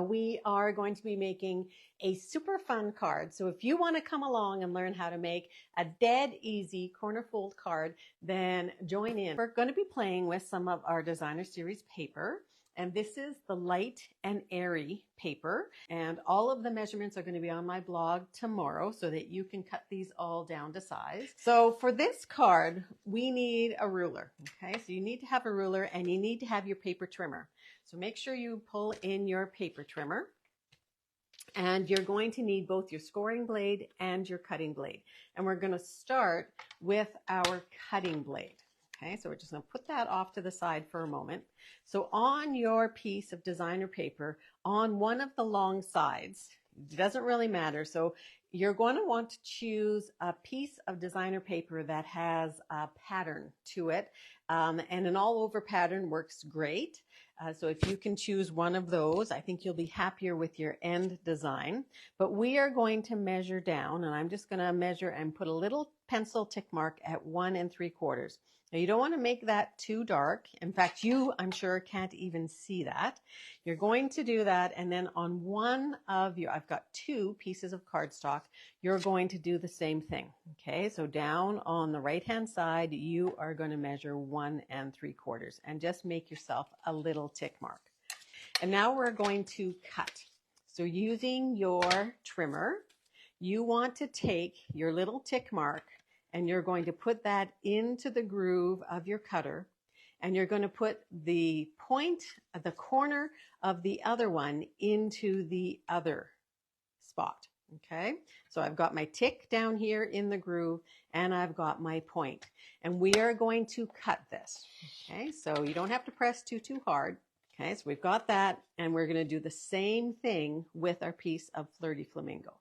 We are going to be making a super fun card. So if you want to come along and learn how to make a dead easy corner fold card, then join in. We're going to be playing with some of our designer series paper. And this is the light and airy paper. And all of the measurements are going to be on my blog tomorrow so that you can cut these all down to size. So for this card, we need a ruler. Okay, so you need to have a ruler and you need to have your paper trimmer. So make sure you pull in your paper trimmer. And you're going to need both your scoring blade and your cutting blade. And we're going to start with our cutting blade. Okay, so we're just going to put that off to the side for a moment. So on your piece of designer paper, on one of the long sides, it doesn't really matter. So you're going to want to choose a piece of designer paper that has a pattern to it. And an all-over pattern works great. So if you can choose one of those, I think you'll be happier with your end design. But we are going to measure down, and I'm just going to measure and put a little pencil tick mark at 1 3/4. Now you don't want to make that too dark. In fact, you, I'm sure, can't even see that. You're going to do that, and then on one of your, I've got 2 pieces of cardstock, you're going to do the same thing. Okay, so down on the right-hand side, you are going to measure 1 3/4 and just make yourself a little tick mark. And now we're going to cut. So using your trimmer, you want to take your little tick mark and you're going to put that into the groove of your cutter, and you're going to put the point of the corner of the other one into the other spot. Okay, so I've got my tick down here in the groove and I've got my point, and we are going to cut this. Okay, so you don't have to press too hard. Okay, so we've got that, and we're going to do the same thing with our piece of Flirty Flamingo.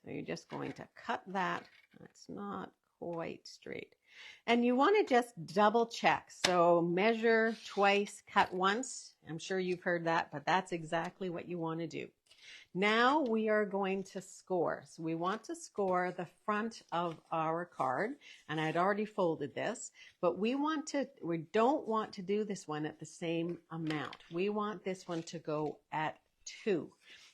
So you're just going to cut that. It's not quite straight. And you want to just double check. So measure twice, cut once. I'm sure you've heard that, but that's exactly what you want to do. Now we are going to score. So we want to score the front of our card, and I'd already folded this, but we don't want to do this one at the same amount. We want this one to go at 2.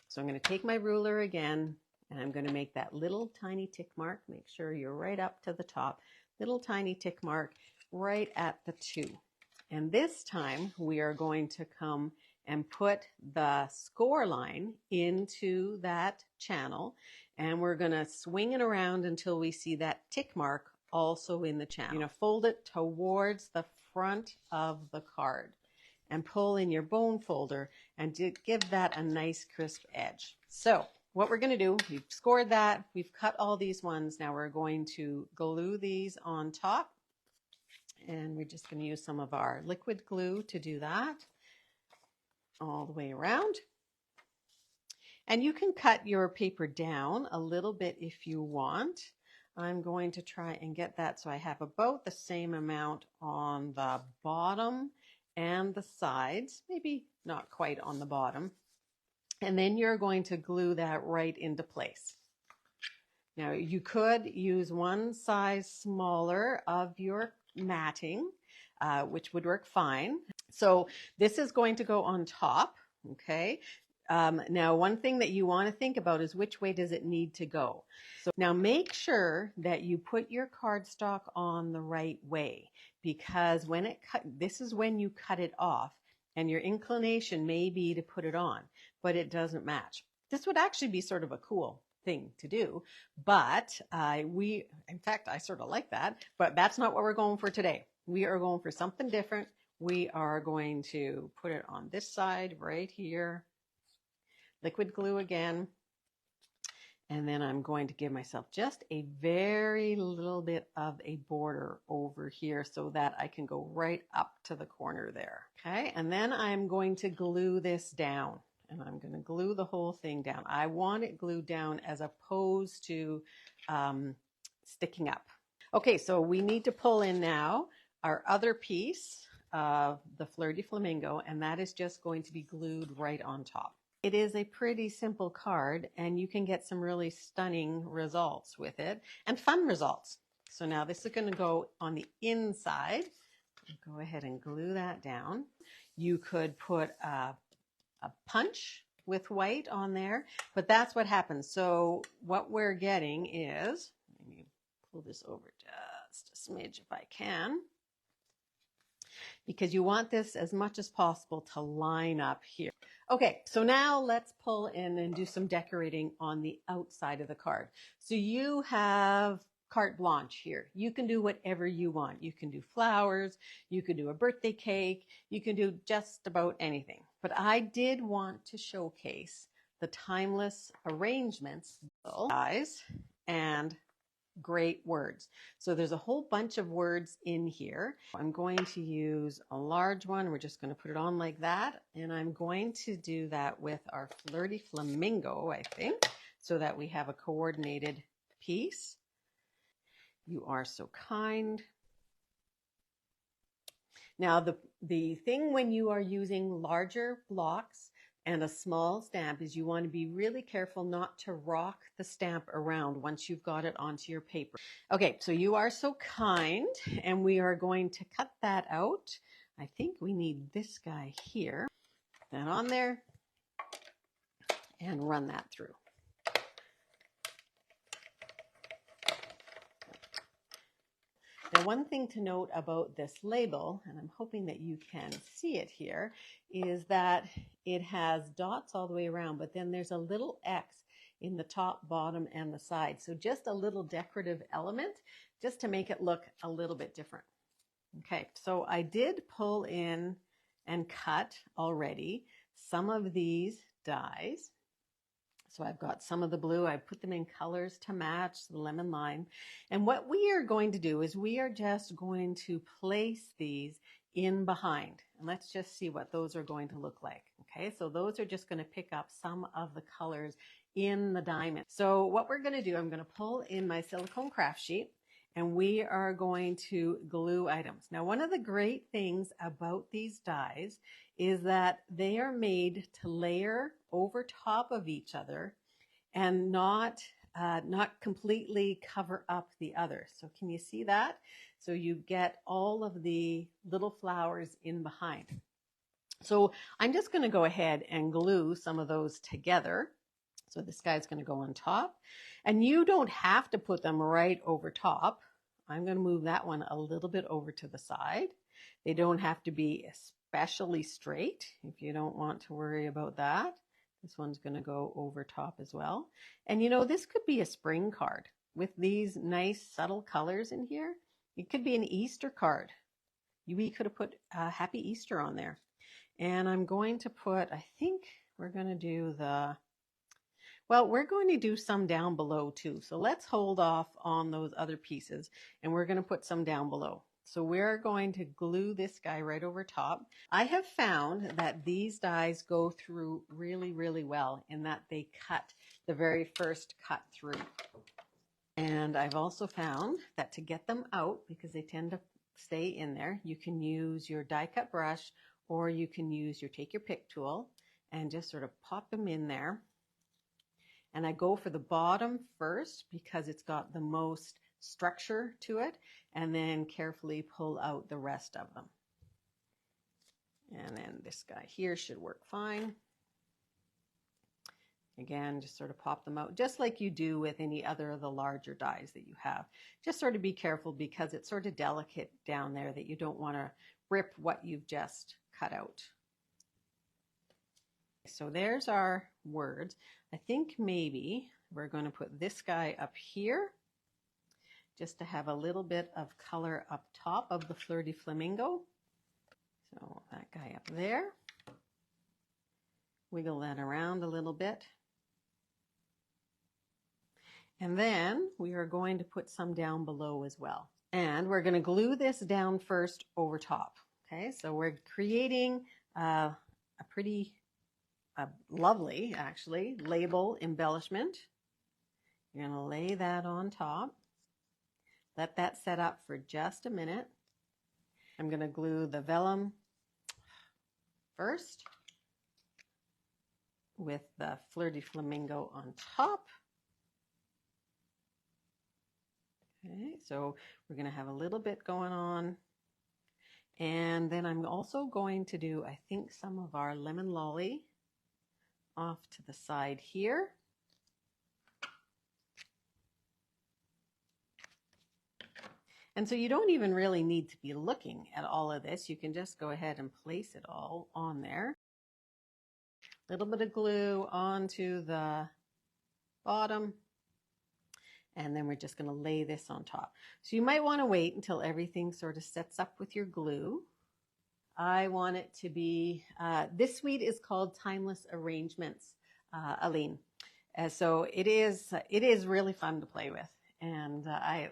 So I'm going to take my ruler again, and I'm going to make that little tiny tick mark. Make sure you're right up to the top. Little tiny tick mark right at the 2. And this time we are going to come and put the score line into that channel, and we're going to swing it around until we see that tick mark also in the channel. You're going to fold it towards the front of the card and pull in your bone folder and give that a nice crisp edge. So what we're going to do, we've scored that, we've cut all these ones. Now we're going to glue these on top, and we're just going to use some of our liquid glue to do that all the way around. And you can cut your paper down a little bit if you want. I'm going to try and get that so I have about the same amount on the bottom and the sides, maybe not quite on the bottom. And then you're going to glue that right into place. Now you could use one size smaller of your matting, which would work fine. So this is going to go on top, okay? Now one thing that you want to think about is which way does it need to go. So now make sure that you put your cardstock on the right way, because when it this is when you cut it off, and your inclination may be to put it on, but it doesn't match. This would actually be sort of a cool thing to do, but in fact, I sort of like that, but that's not what we're going for today. We are going for something different. We are going to put it on this side right here, liquid glue again, and then I'm going to give myself just a very little bit of a border over here so that I can go right up to the corner there. Okay, and then I'm going to glue this down, and I'm going to glue the whole thing down. I want it glued down as opposed to sticking up. Okay, so we need to pull in now our other piece of the Flirty Flamingo, and that is just going to be glued right on top. It is a pretty simple card, and you can get some really stunning results with it, and fun results. So now this is going to go on the inside. Go ahead and glue that down. You could put a punch with white on there, but that's what happens. So what we're getting is, let me pull this over just a smidge if I can, because you want this as much as possible to line up here. Okay, so now let's pull in and do some decorating on the outside of the card. So you have carte blanche here. You can do whatever you want. You can do flowers, you can do a birthday cake, you can do just about anything. But I did want to showcase the timeless arrangements, guys, and great words. So there's a whole bunch of words in here. I'm going to use a large one. We're just going to put it on like that. And I'm going to do that with our Flirty Flamingo, I think, so that we have a coordinated piece. You are so kind. Now, the thing when you are using larger blocks and a small stamp is you want to be really careful not to rock the stamp around once you've got it onto your paper. Okay, so you are so kind, and we are going to cut that out. I think we need this guy here. That on there and run that through. Now, one thing to note about this label, and I'm hoping that you can see it here, is that it has dots all the way around, but then there's a little X in the top, bottom, and the side. So just a little decorative element just to make it look a little bit different. Okay, so I did pull in and cut already some of these dies. So I've got some of the blue. I put them in colors to match the lemon lime. And what we are going to do is we are just going to place these in behind. And let's just see what those are going to look like. Okay, so those are just going to pick up some of the colors in the diamond. So what we're going to do, I'm going to pull in my silicone craft sheet, and we are going to glue items. Now, one of the great things about these dies is that they are made to layer over top of each other and not completely cover up the other. So can you see that? So you get all of the little flowers in behind. So I'm just going to go ahead and glue some of those together. So this guy's going to go on top, and you don't have to put them right over top. I'm going to move that one a little bit over to the side. They don't have to be especially straight if you don't want to worry about that. This one's going to go over top as well. And you know, this could be a spring card with these nice subtle colors in here. It could be an Easter card. We could have put Happy Easter on there. And I'm going to put, I think we're going to do we're going to do some down below too. So let's hold off on those other pieces, and we're going to put some down below. So we're going to glue this guy right over top. I have found that these dies go through really, really well in that they cut the very first cut through. And I've also found that to get them out, because they tend to stay in there, you can use your die cut brush, or you can use your take your pick tool and just sort of pop them in there. And I go for the bottom first because it's got the most structure to it, and then carefully pull out the rest of them. And then this guy here should work fine. Again, just sort of pop them out, just like you do with any other of the larger dies that you have. Just sort of be careful because it's sort of delicate down there that you don't want to rip what you've just cut out. So there's our words. I think maybe we're going to put this guy up here just to have a little bit of color up top of the Flirty Flamingo. So that guy up there. Wiggle that around a little bit. And then we are going to put some down below as well. And we're going to glue this down first over top. Okay, so we're creating a pretty lovely, actually, label embellishment. You're going to lay that on top. Let that set up for just a minute. I'm going to glue the vellum first with the Flirty Flamingo on top. Okay, so we're going to have a little bit going on. And then I'm also going to do, I think, some of our lemon lolly off to the side here. And so you don't even really need to be looking at all of this. You can just go ahead and place it all on there. A little bit of glue onto the bottom. And then we're just going to lay this on top. So you might want to wait until everything sort of sets up with your glue. I want it to be, this suite is called Timeless Arrangements, Aline. So it is really fun to play with. And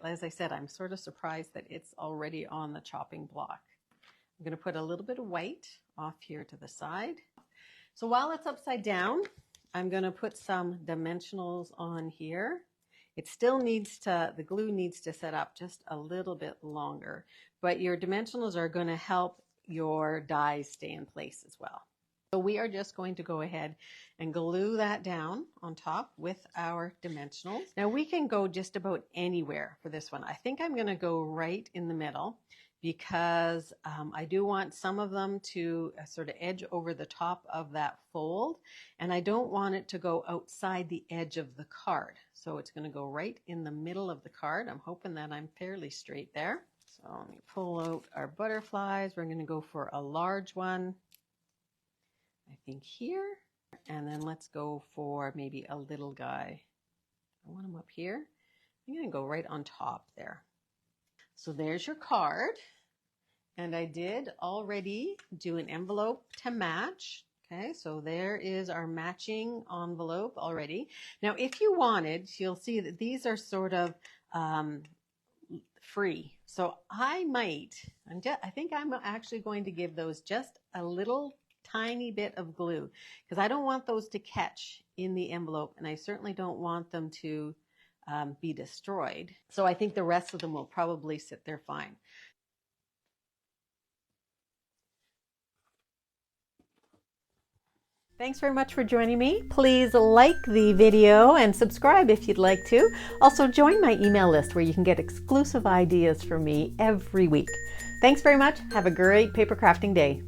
as I said, I'm sort of surprised that it's already on the chopping block. I'm going to put a little bit of white off here to the side. So while it's upside down, I'm going to put some dimensionals on here. It still needs to, the glue needs to set up just a little bit longer, but your dimensionals are going to help your dies stay in place as well. So we are just going to go ahead and glue that down on top with our dimensionals. Now we can go just about anywhere for this one. I think I'm going to go right in the middle because I do want some of them to sort of edge over the top of that fold, and I don't want it to go outside the edge of the card. So it's going to go right in the middle of the card. I'm hoping that I'm fairly straight there. So let me pull out our butterflies. We're going to go for a large one, I think here, and then let's go for maybe a little guy. I want him up here. I'm going to go right on top there. So there's your card, and I did already do an envelope to match. Okay, so there is our matching envelope already. Now, if you wanted, you'll see that these are sort of free. So I think I'm actually going to give those just a little tiny bit of glue because I don't want those to catch in the envelope, and I certainly don't want them to be destroyed. So I think the rest of them will probably sit there fine. Thanks very much for joining me. Please like the video and subscribe if you'd like to. Also join my email list where you can get exclusive ideas from me every week. Thanks very much. Have a great paper crafting day.